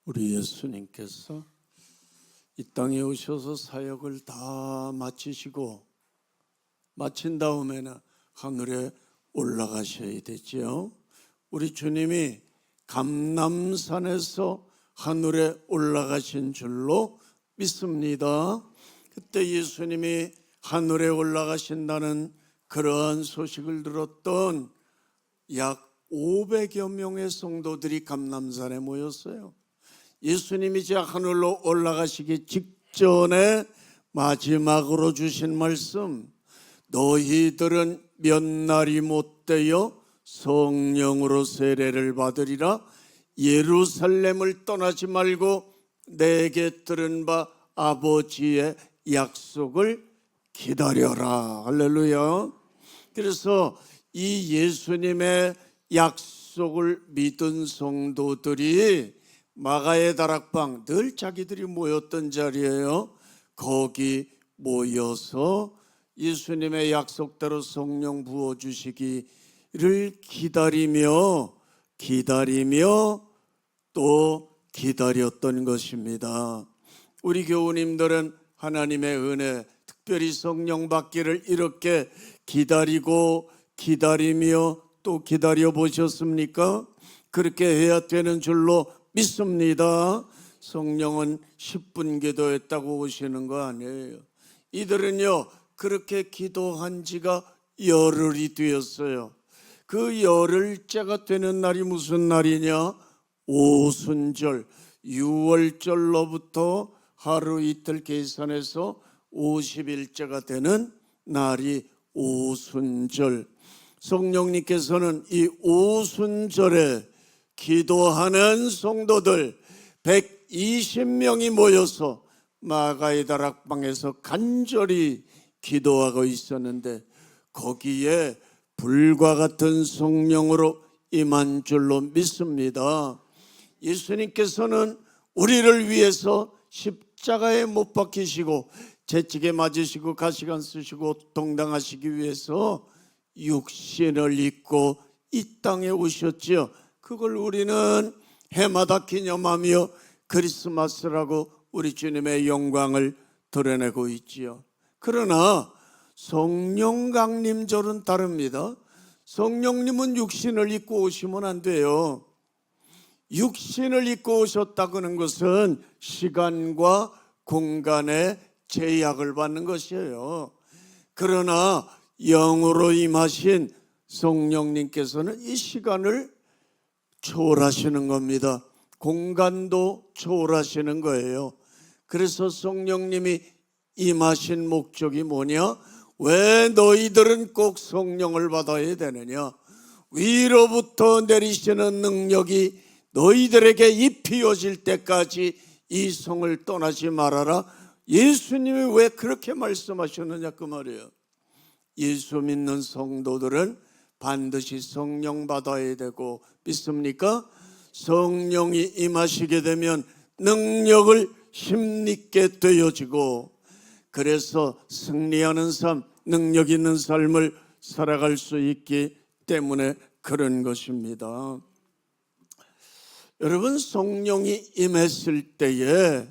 우리 예수님께서 이 땅에 오셔서 사역을 다 마치시고 마친 다음에는 하늘에 올라가셔야 되지요. 우리 주님이 감람산에서 하늘에 올라가신 줄로 믿습니다. 그때 예수님이 하늘에 올라가신다는 그러한 소식을 들었던 약 500여 명의 성도들이 감람산에 모였어요. 예수님이 이제 하늘로 올라가시기 직전에 마지막으로 주신 말씀, 너희들은 몇 날이 못되어 성령으로 세례를 받으리라. 예루살렘을 떠나지 말고 내게 들은 바 아버지의 약속을 기다려라. 할렐루야. 그래서 이 예수님의 약속을 믿은 성도들이 마가의 다락방, 늘 자기들이 모였던 자리예요. 거기 모여서 예수님의 약속대로 성령 부어주시기를 기다리며 또 기다렸던 것입니다. 우리 교우님들은 하나님의 은혜, 특별히 성령 받기를 이렇게 기다리며 또 기다려 보셨습니까? 그렇게 해야 되는 줄로 믿습니다. 성령은 10분 기도했다고 오시는 거 아니에요. 이들은요, 그렇게 기도한 지가 열흘이 되었어요. 그 열흘째가 되는 날이 무슨 날이냐? 오순절, 6월절로부터 하루 이틀 계산해서 50일째가 되는 날이 오순절. 성령님께서는 이 오순절에 기도하는 성도들 120명이 모여서 마가의 다락방에서 간절히 기도하고 있었는데 거기에 불과 같은 성령으로 임한 줄로 믿습니다. 예수님께서는 우리를 위해서 십자가에 못 박히시고 채찍에 맞으시고 가시관 쓰시고 동당하시기 위해서 육신을 입고 이 땅에 오셨지요. 그걸 우리는 해마다 기념하며 크리스마스라고 우리 주님의 영광을 드러내고 있지요. 그러나 성령 강림절은 다릅니다. 성령님은 육신을 입고 오시면 안 돼요. 육신을 입고 오셨다는 것은 시간과 공간의 제약을 받는 것이에요. 그러나 영으로 임하신 성령님께서는 이 시간을 초월하시는 겁니다. 공간도 초월하시는 거예요. 그래서 성령님이 임하신 목적이 뭐냐? 왜 너희들은 꼭 성령을 받아야 되느냐? 위로부터 내리시는 능력이 너희들에게 입히어질 때까지 이 성을 떠나지 말아라. 예수님이 왜 그렇게 말씀하셨느냐 그 말이에요. 예수 믿는 성도들은 반드시 성령 받아야 되고, 믿습니까? 성령이 임하시게 되면 능력을 힘있게 되어지고, 그래서 승리하는 삶, 능력 있는 삶을 살아갈 수 있기 때문에 그런 것입니다. 여러분, 성령이 임했을 때에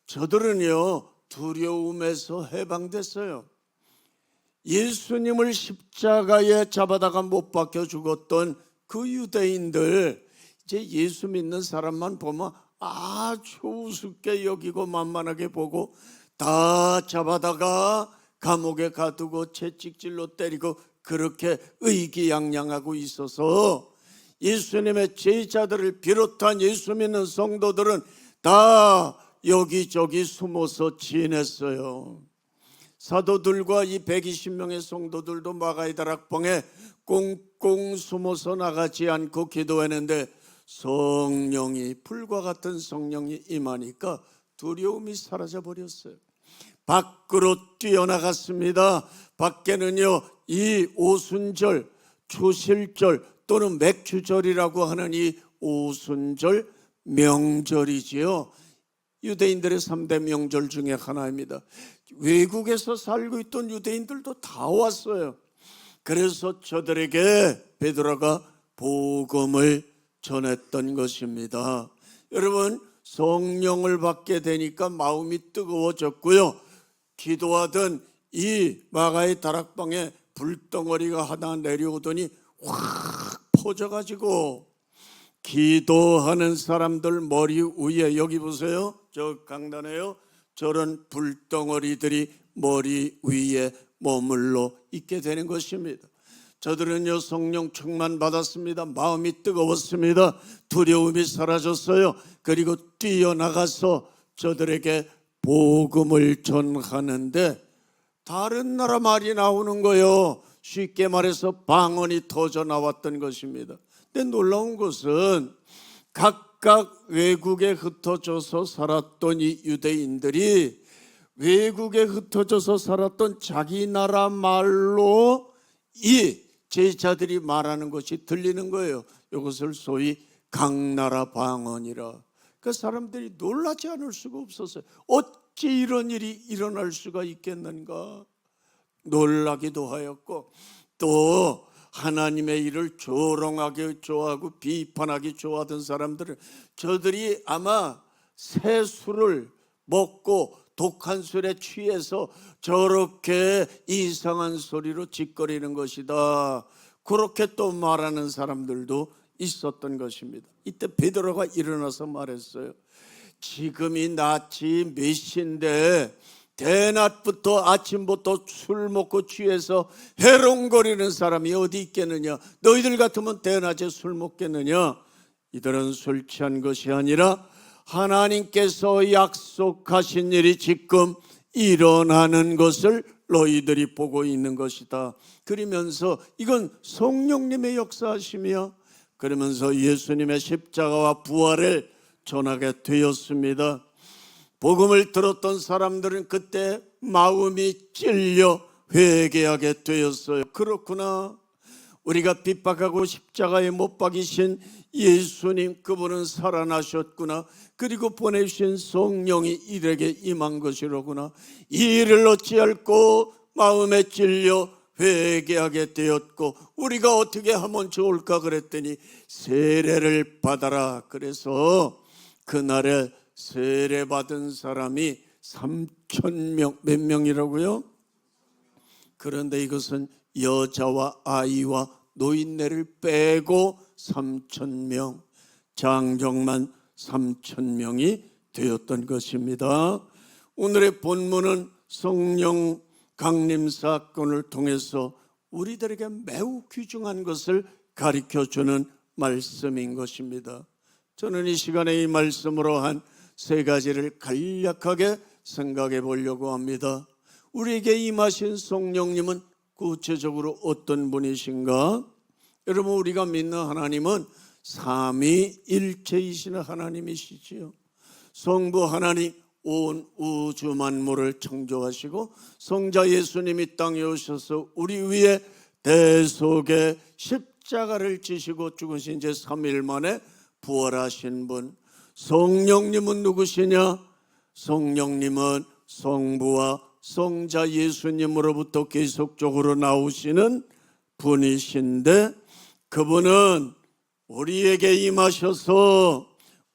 저들은요 두려움에서 해방됐어요. 예수님을 십자가에 잡아다가 못 박혀 죽었던 그 유대인들, 이제 예수 믿는 사람만 보면 아주 우습게 여기고 만만하게 보고 다 잡아다가 감옥에 가두고 채찍질로 때리고 그렇게 의기양양하고 있어서 예수님의 제자들을 비롯한 예수 믿는 성도들은 다 여기저기 숨어서 지냈어요. 사도들과 이 120명의 성도들도 마가의 다락방에 꽁꽁 숨어서 나가지 않고 기도했는데 성령이, 불과 같은 성령이 임하니까 두려움이 사라져 버렸어요. 밖으로 뛰어나갔습니다. 밖에는요 이 오순절, 초실절 또는 맥주절이라고 하는 이 오순절 명절이지요. 유대인들의 3대 명절 중에 하나입니다. 외국에서 살고 있던 유대인들도 다 왔어요. 그래서 저들에게 베드로가 복음을 전했던 것입니다. 여러분, 성령을 받게 되니까 마음이 뜨거워졌고요. 기도하던 이 마가의 다락방에 불덩어리가 하나 내려오더니 확 퍼져가지고 기도하는 사람들 머리 위에, 여기 보세요, 저 강단에요, 저런 불덩어리들이 머리 위에 머물러 있게 되는 것입니다. 저들은요 성령 충만 받았습니다. 마음이 뜨거웠습니다. 두려움이 사라졌어요. 그리고 뛰어나가서 저들에게 복음을 전하는데 다른 나라 말이 나오는 거예요. 쉽게 말해서 방언이 터져 나왔던 것입니다. 근데 놀라운 것은 각각 외국에 흩어져서 살았던 이 유대인들이 외국에 흩어져서 살았던 자기 나라 말로 이 제자들이 말하는 것이 들리는 거예요. 이것을 소위 각나라 방언이라. 그 사람들이 놀라지 않을 수가 없었어요. 어찌 이런 일이 일어날 수가 있겠는가 놀라기도 하였고, 또 하나님의 일을 조롱하기 좋아하고 비판하기 좋아하던 사람들은 저들이 아마 새 술을 먹고 독한 술에 취해서 저렇게 이상한 소리로 짓거리는 것이다, 그렇게 또 말하는 사람들도 있었던 것입니다. 이때 베드로가 일어나서 말했어요. 지금이 낮이 몇 시인데 대낮부터 아침부터 술 먹고 취해서 해롱거리는 사람이 어디 있겠느냐? 너희들 같으면 대낮에 술 먹겠느냐? 이들은 술 취한 것이 아니라 하나님께서 약속하신 일이 지금 일어나는 것을 너희들이 보고 있는 것이다. 그러면서 이건 성령님의 역사하심이야. 그러면서 예수님의 십자가와 부활을 전하게 되었습니다. 복음을 들었던 사람들은 그때 마음이 찔려 회개하게 되었어요. 그렇구나, 우리가 핍박하고 십자가에 못 박이신 예수님, 그분은 살아나셨구나. 그리고 보내주신 성령이 이들에게 임한 것이로구나. 이 일을 어찌할꼬 마음에 찔려 회개하게 되었고, 우리가 어떻게 하면 좋을까 그랬더니 세례를 받아라. 그래서 그날에 세례 받은 사람이 3,000명, 몇 명이라고요? 그런데 이것은 여자와 아이와 노인네를 빼고 3,000명, 장정만 3,000명이 되었던 것입니다. 오늘의 본문은 성령 강림 사건을 통해서 우리들에게 매우 귀중한 것을 가르쳐주는 말씀인 것입니다. 저는 이 시간에 이 말씀으로 한 세 가지를 간략하게 생각해 보려고 합니다. 우리에게 임하신 성령님은 구체적으로 어떤 분이신가? 여러분, 우리가 믿는 하나님은 삼위일체이신 하나님이시지요. 성부 하나님 온 우주 만물을 창조하시고, 성자 예수님이 땅에 오셔서 우리 위에 대속의 십자가를 지시고 죽으신 지 3일 만에 부활하신 분. 성령님은 누구시냐? 성령님은 성부와 성자 예수님으로부터 계속적으로 나오시는 분이신데, 그분은 우리에게 임하셔서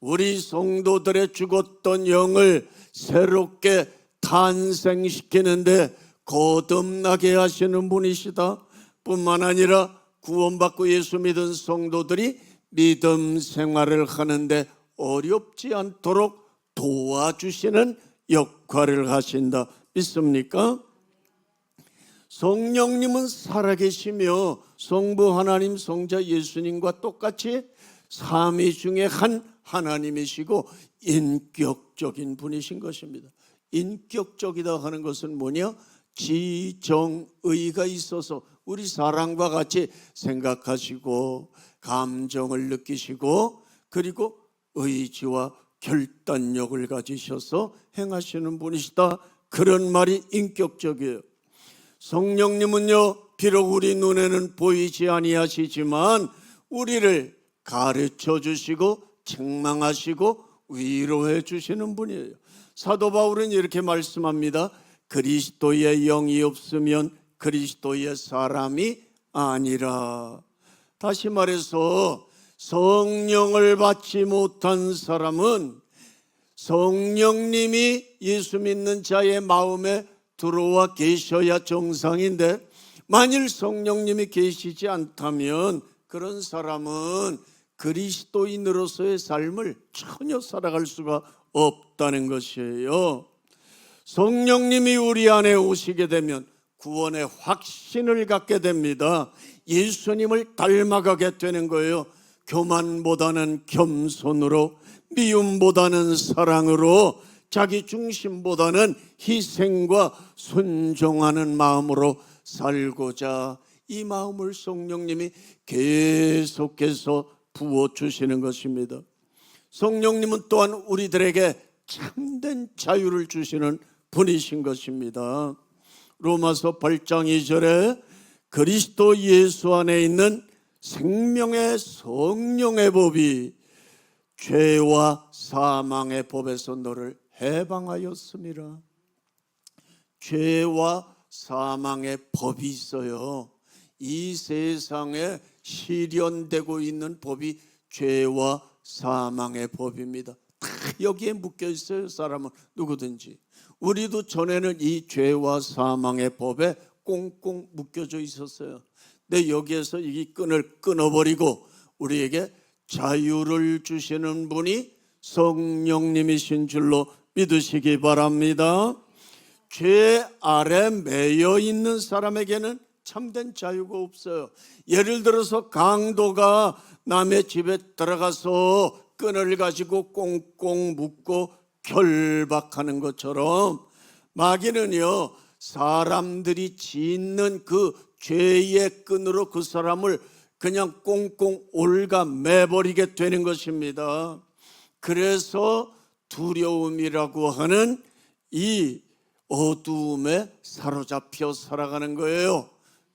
우리 성도들의 죽었던 영을 새롭게 탄생시키는데 거듭나게 하시는 분이시다. 뿐만 아니라 구원받고 예수 믿은 성도들이 믿음 생활을 하는데 어렵지 않도록 도와주시는 역할을 하신다. 믿습니까? 성령님은 살아계시며 성부 하나님, 성자 예수님과 똑같이 삼위 중에 한 하나님이시고 인격적인 분이신 것입니다. 인격적이다 하는 것은 뭐냐? 지정의가 있어서 우리 사람과 같이 생각하시고 감정을 느끼시고, 그리고 의지와 결단력을 가지셔서 행하시는 분이시다. 그런 말이 인격적이에요. 성령님은요, 비록 우리 눈에는 보이지 아니하시지만 우리를 가르쳐 주시고 책망하시고 위로해 주시는 분이에요. 사도 바울은 이렇게 말씀합니다. 그리스도의 영이 없으면 그리스도의 사람이 아니라. 다시 말해서 성령을 받지 못한 사람은 성령님이 예수 믿는 자의 마음에 들어와 계셔야 정상인데, 만일 성령님이 계시지 않다면 그런 사람은 그리스도인으로서의 삶을 전혀 살아갈 수가 없다는 것이에요. 성령님이 우리 안에 오시게 되면 구원의 확신을 갖게 됩니다. 예수님을 닮아가게 되는 거예요. 교만보다는 겸손으로, 미움보다는 사랑으로, 자기 중심보다는 희생과 순종하는 마음으로 살고자, 이 마음을 성령님이 계속해서 부어주시는 것입니다. 성령님은 또한 우리들에게 참된 자유를 주시는 분이신 것입니다. 로마서 8장 2절에 그리스도 예수 안에 있는 생명의 성령의 법이 죄와 사망의 법에서 너를 해방하였습니다. 죄와 사망의 법이 있어요. 이 세상에 실현되고 있는 법이 죄와 사망의 법입니다. 다 여기에 묶여 있어요. 사람은 누구든지. 우리도 전에는 이 죄와 사망의 법에 꽁꽁 묶여져 있었어요. 근데 여기에서 이 끈을 끊어버리고 우리에게 자유를 주시는 분이 성령님이신 줄로 믿으시기 바랍니다. 죄 아래 매여 있는 사람에게는 참된 자유가 없어요. 예를 들어서 강도가 남의 집에 들어가서 끈을 가지고 꽁꽁 묶고 결박하는 것처럼, 마귀는요, 사람들이 짓는 그 죄의 끈으로 그 사람을 그냥 꽁꽁 올가 매버리게 되는 것입니다. 그래서 두려움이라고 하는 이 어두움에 사로잡혀 살아가는 거예요.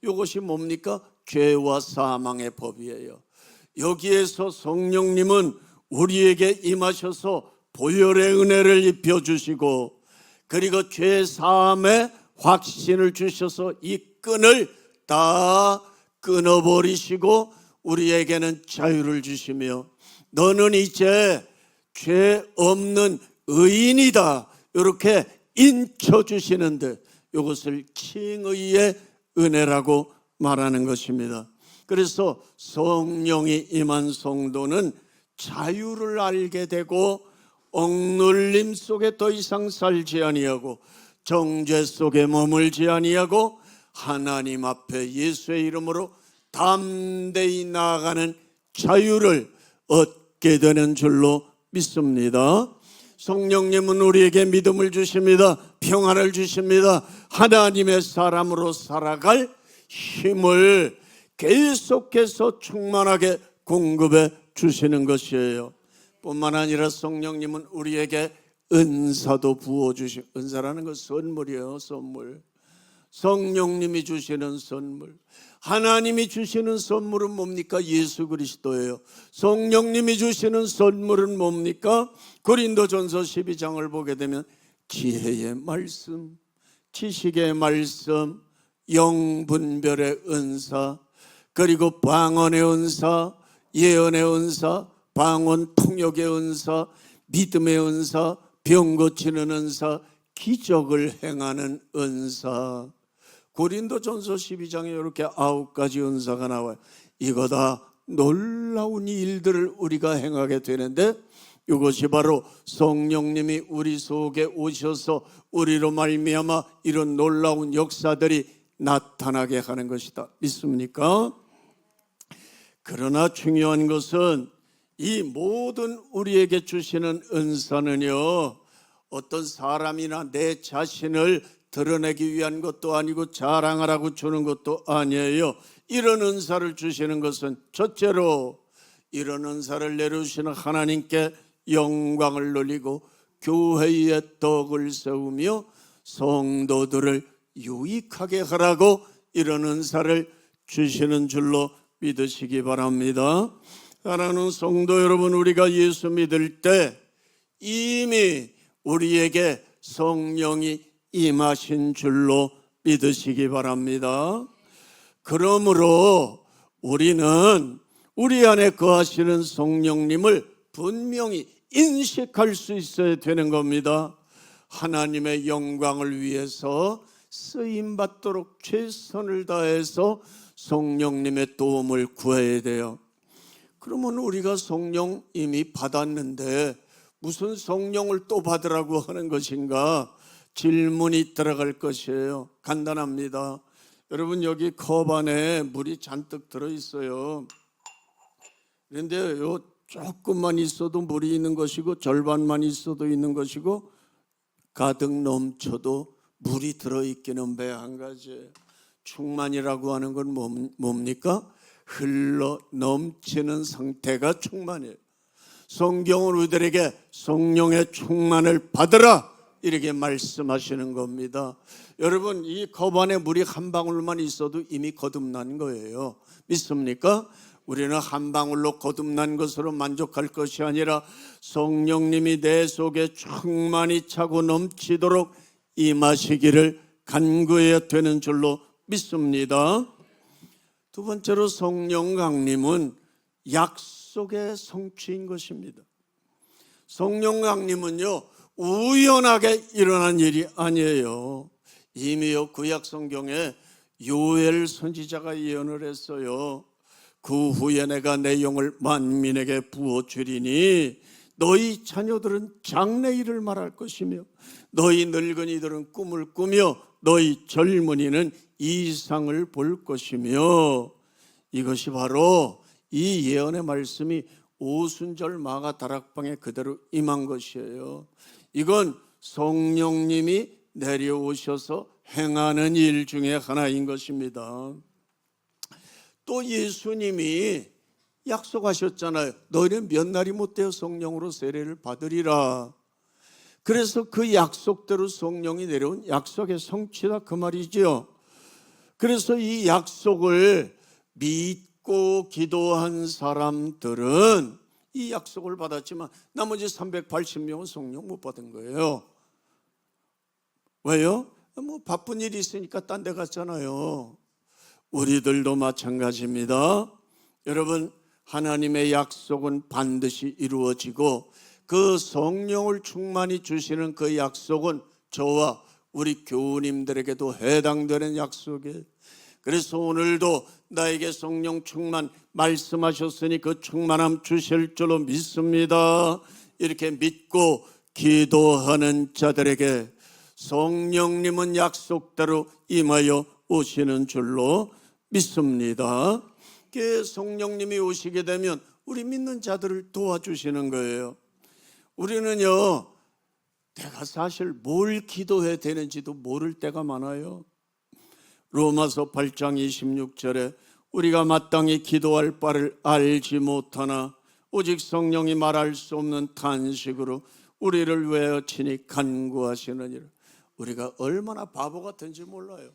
이것이 뭡니까? 죄와 사망의 법이에요. 여기에서 성령님은 우리에게 임하셔서 보혈의 은혜를 입혀주시고, 그리고 죄 사함의 확신을 주셔서 이 끈을 다 끊어버리시고 우리에게는 자유를 주시며, 너는 이제 죄 없는 의인이다, 이렇게 인쳐주시는데, 이것을 칭의의 은혜라고 말하는 것입니다. 그래서 성령이 임한 성도는 자유를 알게 되고 억눌림 속에 더 이상 살지 아니하고 정죄 속에 머물지 아니하고 하나님 앞에 예수의 이름으로 담대히 나아가는 자유를 얻게 되는 줄로 믿습니다. 성령님은 우리에게 믿음을 주십니다. 평안을 주십니다. 하나님의 사람으로 살아갈 힘을 계속해서 충만하게 공급해 주시는 것이에요. 뿐만 아니라 성령님은 우리에게 은사도 부어주시고, 은사라는 건 선물이에요. 선물. 성령님이 주시는 선물, 하나님이 주시는 선물은 뭡니까? 예수 그리스도예요. 성령님이 주시는 선물은 뭡니까? 고린도전서 12장을 보게 되면 지혜의 말씀, 지식의 말씀, 영분별의 은사, 그리고 방언의 은사, 예언의 은사, 방언 통역의 은사, 믿음의 은사, 병 고치는 은사, 기적을 행하는 은사. 고린도전서 12장에 이렇게 9가지 은사가 나와요. 이거 다 놀라운 일들을 우리가 행하게 되는데, 이것이 바로 성령님이 우리 속에 오셔서 우리로 말미암아 이런 놀라운 역사들이 나타나게 하는 것이다. 믿습니까? 그러나 중요한 것은 이 모든 우리에게 주시는 은사는요, 어떤 사람이나 내 자신을 드러내기 위한 것도 아니고 자랑하라고 주는 것도 아니에요. 이런 은사를 주시는 것은 첫째로 이런 은사를 내려주시는 하나님께 영광을 돌리고 교회의 덕을 세우며 성도들을 유익하게 하라고 이런 은사를 주시는 줄로 믿으시기 바랍니다. 사랑하는 성도 여러분, 우리가 예수 믿을 때 이미 우리에게 성령이 임하신 줄로 믿으시기 바랍니다. 그러므로 우리는 우리 안에 거하시는 성령님을 분명히 인식할 수 있어야 되는 겁니다. 하나님의 영광을 위해서 쓰임받도록 최선을 다해서 성령님의 도움을 구해야 돼요. 그러면 우리가 성령 이미 받았는데 무슨 성령을 또 받으라고 하는 것인가? 질문이 들어갈 것이에요. 간단합니다. 여러분, 여기 컵 안에 물이 잔뜩 들어있어요. 그런데 요 조금만 있어도 물이 있는 것이고 절반만 있어도 있는 것이고 가득 넘쳐도 물이 들어있기는 배 한 가지예요. 충만이라고 하는 건 뭡니까? 흘러 넘치는 상태가 충만이에요. 성경은 우리들에게 성령의 충만을 받으라 이렇게 말씀하시는 겁니다. 여러분, 이 컵 안에 물이 한 방울만 있어도 이미 거듭난 거예요. 믿습니까? 우리는 한 방울로 거듭난 것으로 만족할 것이 아니라 성령님이 내 속에 충만히 차고 넘치도록 임하시기를 간구해야 되는 줄로 믿습니다. 두 번째로 성령 강림은 약속의 성취인 것입니다. 성령 강림은요, 우연하게 일어난 일이 아니에요. 이미요 구약 성경에 요엘 선지자가 예언을 했어요. 그 후에 내가 내 영을 만민에게 부어주리니 너희 자녀들은 장래일을 말할 것이며 너희 늙은이들은 꿈을 꾸며 너희 젊은이는 이상을 볼 것이며, 이것이 바로 이 예언의 말씀이 오순절 마가 다락방에 그대로 임한 것이에요. 이건 성령님이 내려오셔서 행하는 일 중에 하나인 것입니다. 또 예수님이 약속하셨잖아요. 너희는 몇 날이 못되어 성령으로 세례를 받으리라. 그래서 그 약속대로 성령이 내려온 약속의 성취다 그 말이죠. 그래서 이 약속을 믿고 기도한 사람들은 이 약속을 받았지만 나머지 380명은 성령 못 받은 거예요. 왜요? 뭐 바쁜 일이 있으니까 딴 데 갔잖아요. 우리들도 마찬가지입니다. 여러분, 하나님의 약속은 반드시 이루어지고 그 성령을 충만히 주시는 그 약속은 저와 우리 교우님들에게도 해당되는 약속이에요. 그래서 오늘도 나에게 성령 충만 말씀하셨으니 그 충만함 주실 줄로 믿습니다. 이렇게 믿고 기도하는 자들에게 성령님은 약속대로 임하여 오시는 줄로 믿습니다. 성령님이 오시게 되면 우리 믿는 자들을 도와주시는 거예요. 우리는요, 내가 사실 뭘 기도해야 되는지도 모를 때가 많아요. 로마서 8장 26절에 우리가 마땅히 기도할 바를 알지 못하나 오직 성령이 말할 수 없는 탄식으로 우리를 외치니 간구하시느니라. 우리가 얼마나 바보 같은지 몰라요.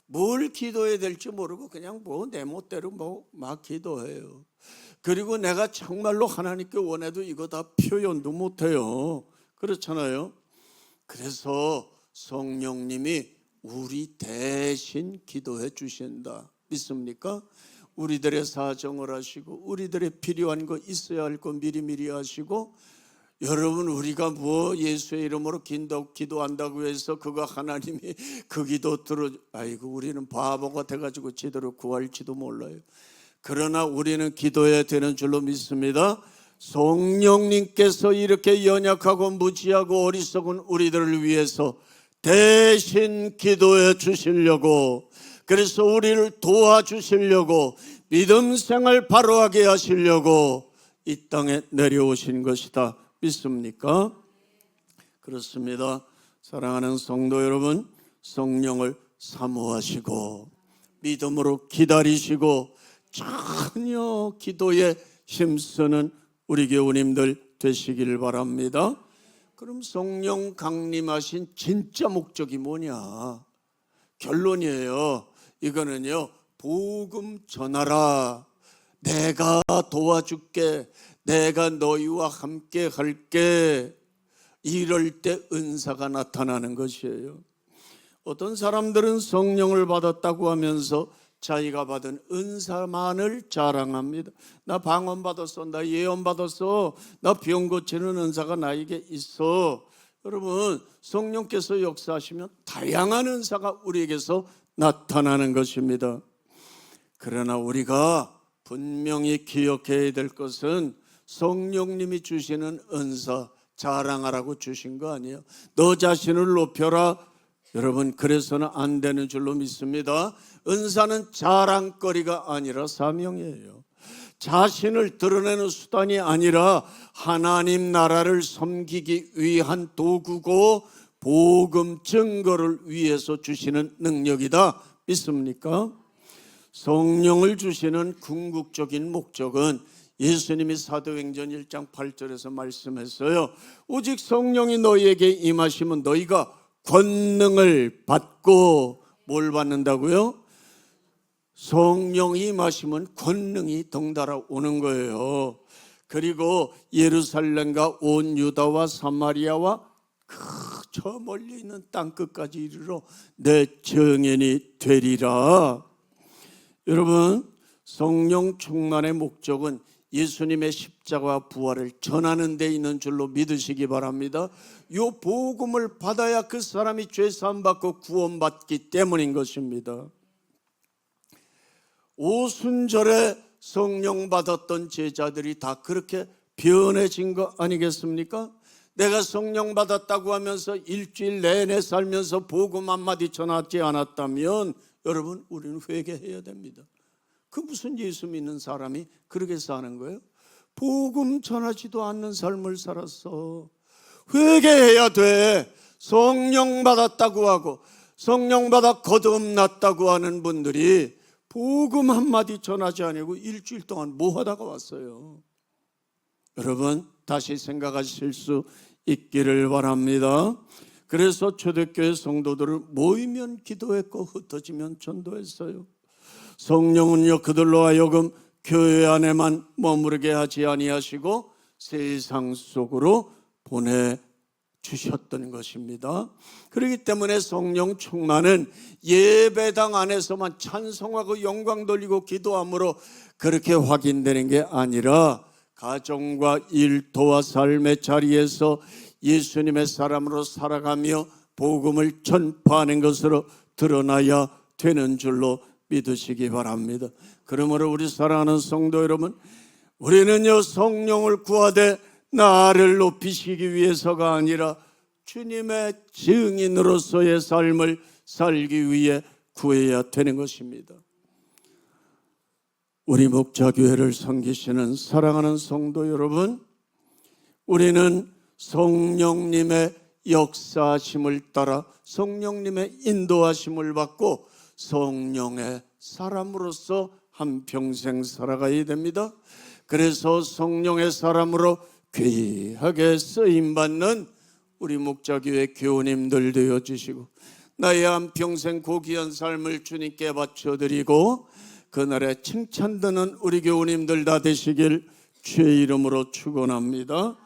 뭘 기도해야 될지 모르고 그냥 내 멋대로 막 기도해요. 그리고 내가 정말로 하나님께 원해도 이거 다 표현도 못해요. 그렇잖아요. 그래서 성령님이 우리 대신 기도해 주신다. 믿습니까? 우리들의 사정을 하시고 우리들의 필요한 거 있어야 할 거 미리미리 하시고, 여러분, 우리가 뭐 예수의 이름으로 기도한다고 해서 그거 하나님이 그 기도 아이고 우리는 바보가 돼가지고 제대로 구할지도 몰라요. 그러나 우리는 기도해야 되는 줄로 믿습니다. 성령님께서 이렇게 연약하고 무지하고 어리석은 우리들을 위해서 대신 기도해 주시려고, 그래서 우리를 도와주시려고, 믿음 생활 바로하게 하시려고 이 땅에 내려오신 것이다. 믿습니까? 그렇습니다. 사랑하는 성도 여러분, 성령을 사모하시고 믿음으로 기다리시고 전혀 기도에 힘쓰는 우리 교우님들 되시길 바랍니다. 그럼 성령 강림하신 진짜 목적이 뭐냐? 결론이에요. 이거는요, 복음 전하라. 내가 도와줄게. 내가 너희와 함께 할게. 이럴 때 은사가 나타나는 것이에요. 어떤 사람들은 성령을 받았다고 하면서 자기가 받은 은사만을 자랑합니다. 나 방언 받았어, 나 예언 받았어, 나 병 고치는 은사가 나에게 있어. 여러분, 성령께서 역사하시면 다양한 은사가 우리에게서 나타나는 것입니다. 그러나 우리가 분명히 기억해야 될 것은 성령님이 주시는 은사 자랑하라고 주신 거 아니에요. 너 자신을 높여라. 여러분, 그래서는 안 되는 줄로 믿습니다. 은사는 자랑거리가 아니라 사명이에요. 자신을 드러내는 수단이 아니라 하나님 나라를 섬기기 위한 도구고 복음 증거를 위해서 주시는 능력이다. 믿습니까? 성령을 주시는 궁극적인 목적은 예수님이 사도행전 1장 8절에서 말씀했어요. 오직 성령이 너희에게 임하시면 너희가 권능을 받고 뭘 받는다고요? 성령이 임하시면 권능이 덩달아 오는 거예요. 그리고 예루살렘과 온 유다와 사마리아와 저 멀리 있는 땅끝까지 이르러 내 증인이 되리라. 여러분, 성령 충만의 목적은 예수님의 십자가와 부활을 전하는 데 있는 줄로 믿으시기 바랍니다. 이 복음을 받아야 그 사람이 죄 사함 받고 구원받기 때문인 것입니다. 오순절에 성령 받았던 제자들이 다 그렇게 변해진 거 아니겠습니까? 내가 성령 받았다고 하면서 일주일 내내 살면서 복음 한마디 전하지 않았다면 여러분, 우리는 회개해야 됩니다. 그 무슨 예수 믿는 사람이 그렇게 사는 거예요? 복음 전하지도 않는 삶을 살았어. 회개해야 돼. 성령 받았다고 하고 성령 받아 거듭났다고 하는 분들이 복음 한마디 전하지 않고 일주일 동안 뭐 하다가 왔어요? 여러분, 다시 생각하실 수 있기를 바랍니다. 그래서 초대교회 성도들을 모이면 기도했고 흩어지면 전도했어요. 성령은요, 그들로 하여금 교회 안에만 머무르게 하지 아니하시고 세상 속으로 보내주셨던 것입니다. 그렇기 때문에 성령 충만은 예배당 안에서만 찬송하고 영광 돌리고 기도함으로 그렇게 확인되는 게 아니라 가정과 일터와 삶의 자리에서 예수님의 사람으로 살아가며 복음을 전파하는 것으로 드러나야 되는 줄로 믿으시기 바랍니다. 그러므로 우리 사랑하는 성도 여러분, 우리는요, 성령을 구하되 나를 높이시기 위해서가 아니라 주님의 증인으로서의 삶을 살기 위해 구해야 되는 것입니다. 우리 목자교회를 섬기시는 사랑하는 성도 여러분, 우리는 성령님의 역사하심을 따라 성령님의 인도하심을 받고 성령의 사람으로서 한평생 살아가야 됩니다. 그래서 성령의 사람으로 귀하게 쓰임받는 우리 목자교회 교우님들 되어주시고 나의 한평생 고귀한 삶을 주님께 바쳐드리고 그날에 칭찬드는 우리 교우님들 다 되시길 주의 이름으로 축원합니다.